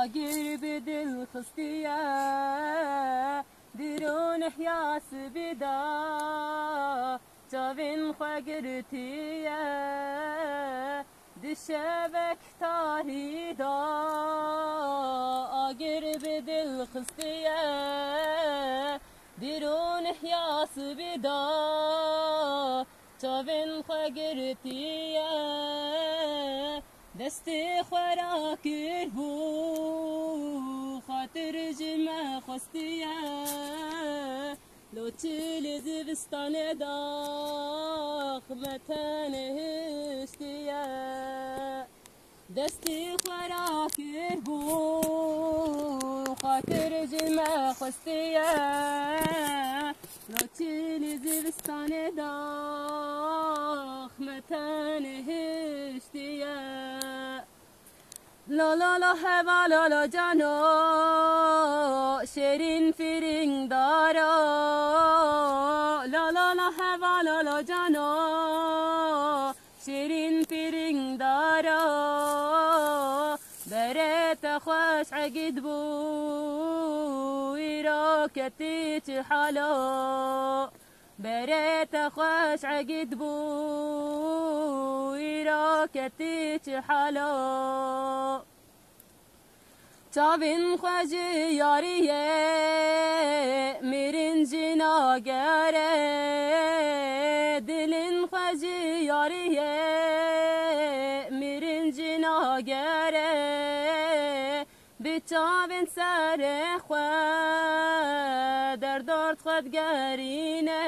آگیر بدل خستیه درون حیاس بدا جاوین خواگرتیه دشبک تاری دا آگیر بدل خستیه درون حیاس بدا جاوین خواگرتیه دستی خورا کر بو خاطر جمع خستیه لو چل زبستان داخ متن هشتیه دستی خورا کر بو خاطر جمع خستیه لو چل زبستان داخ متن هشتیه لا لا لا هوا لا لا جانو شیرین فیرینگ دارا لا لا لا هوا لا لا جانو شیرین فیرینگ دارا بريت خوش عقد بو إراكتي حالو بريت خوش عقد بو إراكتي حالو تابين خواجي ياريه ميرين جنا قاره دلين خواجي ياريه ميرين جنا قاره بتابين سر خوا در دارت خود قرينه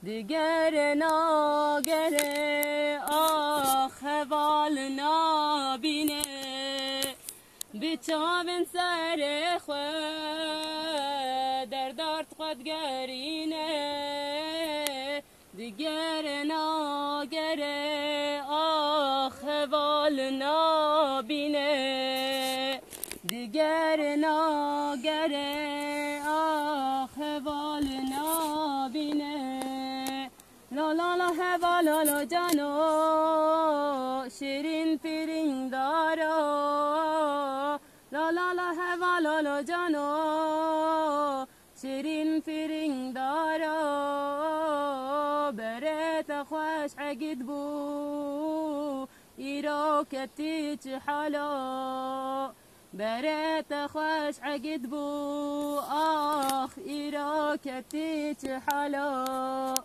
دیگر ناگره آخ حوال نابینه بیچاوین سر خود در دارت خود گرینه دیگر ناگره آخ حوال نابینه دیگر ناگره آخ حوال نابینه لا لا لا هوا لا لا جانو شیرین فیرینگ دارا لا لا لا هوا لا لا جانو شیرین فیرینگ دارا بريت خوش عقد بو إراكتي حالا بريت خوش عقد بو آخ إراكتي حالا